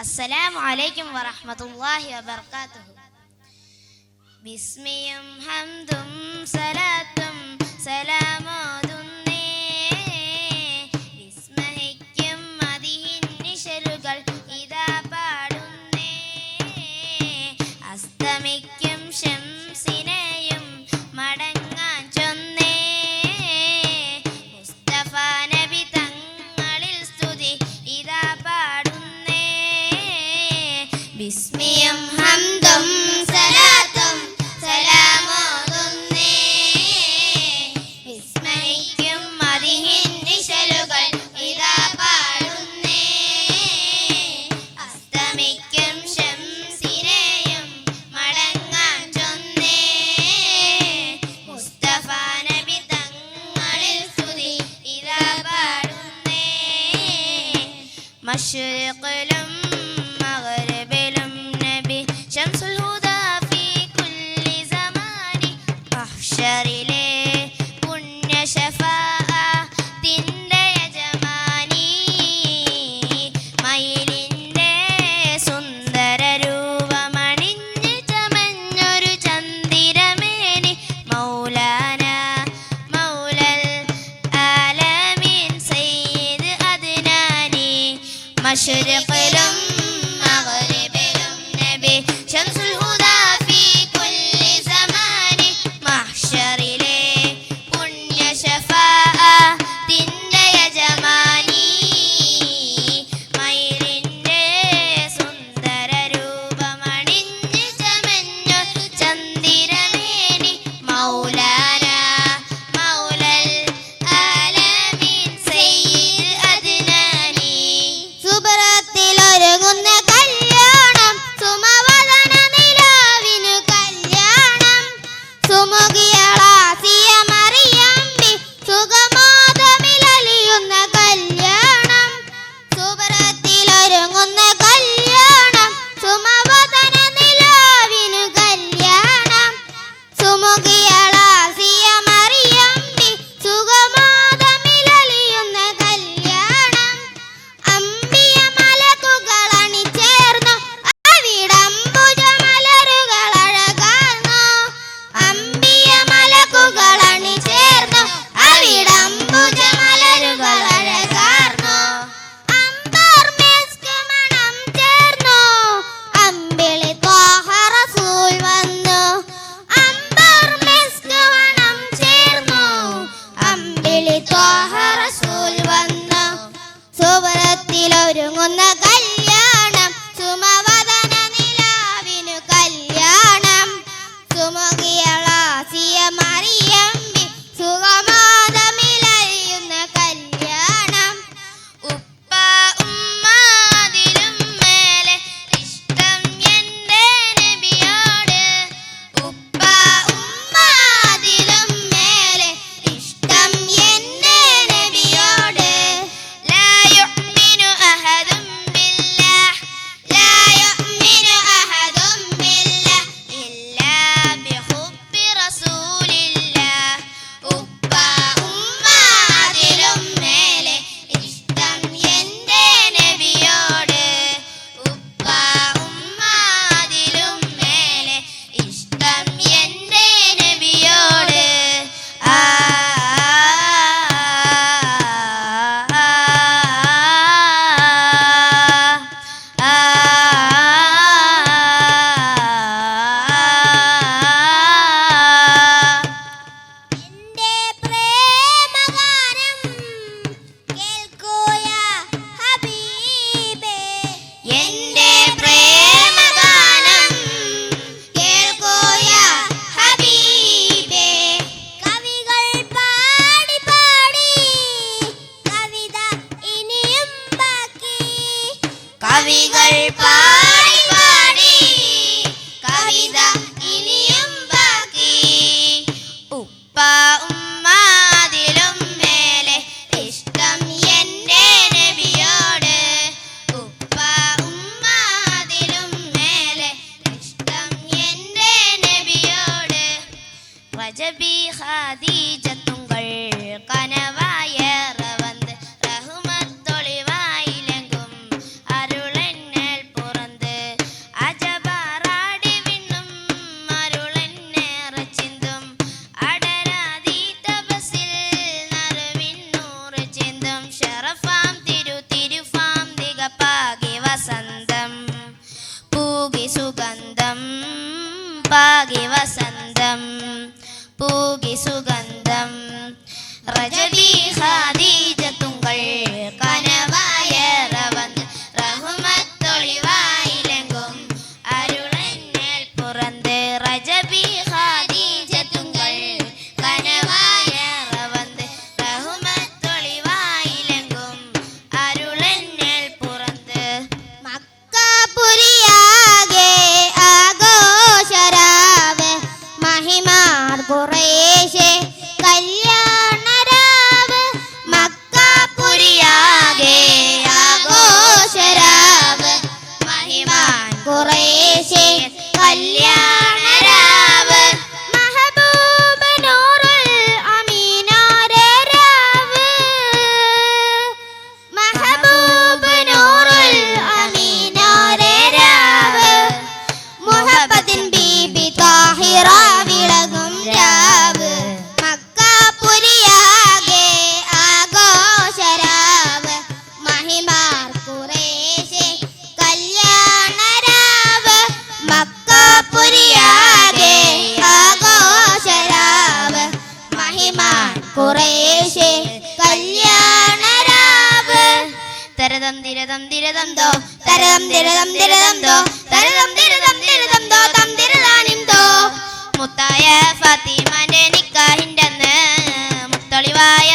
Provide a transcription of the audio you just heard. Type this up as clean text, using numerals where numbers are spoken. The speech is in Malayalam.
അസ്സലാമു അലൈക്കും വറഹ്മത്തുള്ളാഹി വബറകാതുഹു. ബിസ്മിയും ഹംദും സലാത്തും സലാമോതുന്നേ, വിസ്മയിക്കും മദിഹിൻ നിശലുകൾ ഇതാ പാടുന്നേ, അസ്തമിക്കും ശംസിനെയും മടങ്ങാൻ ചൊന്നേ, മുസ്തഫ നബി തങ്ങളിൽ സ്തുതി ഇതാ പാടുന്നേ, ബിസ്മിയും ഹംദും സലാത്തും സലാമോതുന്നേ, വിസ്മയിക്കും മദിഹിൻ നിശലുകൾ ഇതാ പാടുന്നേ, അസ്തമിക്കും ശംസിനെയും മടങ്ങാൻ ചൊന്നേ, മുസ്തഫ നബി തങ്ങളിൽ സ്തുതി ഇതാ പാടുന്നേ, മശ്രിഖിലും മഗ്രിബിലും നബി ശംസുൽ ഹുദാ ഫീ കുല്ലി സമാനി, മഹ്ശറിലെ പുണ്യ ശഫാഅത്തിന്റെ യജമാനി, മയിലിന്റെ സുന്ദര രൂപമണിഞ്ഞ് ചമഞ്ഞൊരു ചന്ദിരമേനി, മൗലാന മൗലൽ ആലമീൻ സയ്യിദ് അദ്നാനി, മശ്രിഖിലും മഗ്രിബിലും നബി ശംസുൽ ഹുദാ ഫീ കുല്ലി സമാനി, മഹ്ശറിലെ പുണ്യ ശഫാഅത്തിന്റെ യജമാനി, മയിലിന്റെ സുന്ദര രൂപമണിഞ്ഞ് ചമഞ്ഞൊരു ചന്ദിരമേനി, മൗലാന മൗലൽ ആലമീൻ സയ്യിദ് അദ്നാനി. സുബ്രത്തിലൊരുങ്ങുന്ന കല്യാണം, സുമവദന നിലാവിനു കല്യാണം, സുമുഖിയളാസിയ മറിയമ്പി സുഗമോദമിലലിയുന്ന കല്യാണം, സുബ്രത്തിലൊരുങ്ങുന്ന കല്യാണം, സുമവദന നിലാവിനു കല്യാണം, സുമുഖിയളാസിയ മറിയമ്പി സുഗമോദമിലലിയുന്ന കല്യാണം, അമ്പിയ മലക്കുകൾ അണിചേർന്നു അവിടംബുജമലരുകൾ അഴകാർന്നു, അമ്പിയ മലക്കുകൾ അണിചേർന്നു അവിടംബുജമലരുകൾ അഴകാർന്നു, അംബർ മിസ്ക് മണം ചേർന്നു അമ്പിളി ത്വാഹ റസൂൽ വന്നു, അംബർ മിസ്ക് മണം ചേർന്നു അമ്പിളി ത്വാഹ റസൂൽ വന്നു, സുബ്രത്തിലൊരുങ്ങുന്ന കല്യാണം, സുമവദന നിലാവിനു കല്യാണം, സുമുഖിയളാസിയ മറിയമ്പി സുഗമോദമിലലിയുന്ന കല്യാണം, ഉപ്പ ഉമ്മാതിലും മേലെ ഇഷ്ടം എന്റെ നബിയോട്, ഉപ്പ ഉമ്മാതിലും മേലെ ഇഷ്ടം എന്റെ നബിയോട്, ലാ യുഅ്മിനു അഹദും ബില്ലാഹ്, ലാ യുഅ്മിനു അഹദും ബില്ലാഹ് ഇല്ലാ ബിഹുബ്ബി റസൂലില്ലാഹ്, ഉപ്പ ഉമ്മാതിലും മേലെ ഇഷ്ടം എന്റെ നബിയോട്, ഉപ്പ ഉമ്മാതിലും മേലെ ഇഷ്ടം എന്റെ നബിയോട്, ആ എന്റെ പ്രേമഗാനം കേൾക്കുക ഹബീബേ, എന്റെ പ്രേമഗാനം കേൾക്കുക ഹബീബേ, കവികൾ പാടി പാടി കവിത ഇനിയും ബാക്കി, കവികൾ പാടി പാടി കവിത ഇനിയും ബാക്കി, ഉപ്പ ഉമ്മാതിലും മേലെ ഇഷ്ടം എന്റെ നബിയോട്, ഉപ്പ ഉമ്മാതിലും മേലെ ഇഷ്ടം എന്റെ നബിയോട്, റജബി ഖദീജത്തുങ്കൾ കനവായേറെ വന്ന് റഹ്മത്തൊളിവായിലെങ്കും അരുളെന്നൽ ഷറഫാം തിരുഫാം ദിഗപാകി വസന്തം പൂകി സുഗന്ധം പാകി വസന്തം പൂകി സുഗന്ധം റജബി ഖദീജത്തുങ്കൾ കനവായ റവന്ത് റഹ്മത്തൊളിവായിലെങ്കും അരുളന്നേൽ പുറന്ത് റജബി ഖദീജത്തുങ്കൾ കനവായ റവന്ത് റഹ്മത്തൊളിവായിലെങ്കും അരുളന്നേൽ പുറന്ത് മക്കപുരിയാകെ ആഘോഷരാവ് മഹിമാർ ഖുറൈശേ കല്യാണരാവ് മക്കപുരിയാകെ ആഘോഷരാവ് മഹിമാൻ ഖുറൈശേ കല്യാണരാവ് മഹബൂബ നൂറുൽ അമീനാരെ രാവ് മഹബൂബ നൂറുൽ അമീനാരെ രാവ് മുഹബ്ബത്തിൻ ബീബി താഹിറ വിളകും രാവ് മക്കപുരിയാകെ ആഘോഷരാവ് മഹിമാർ ഖുറൈശേ കല്യാണരാവ് മക്കപുരിയാകെ ആഘോഷരാവ് മഹിമാൻ ഖുറൈശേ കല്യാണരാവ് തരദം ദിരദം ദിരദം ദോ തരദം ദിരദം ദിരദം ദോ തരദം ദിരദം ദിരദം ദോ തം ദിരദാനിം ദോ മുത്തായ ഫാത്തിമാന്റെ നിക്കാഹിന്റെ അന്ന് മുത്തൊളിവായ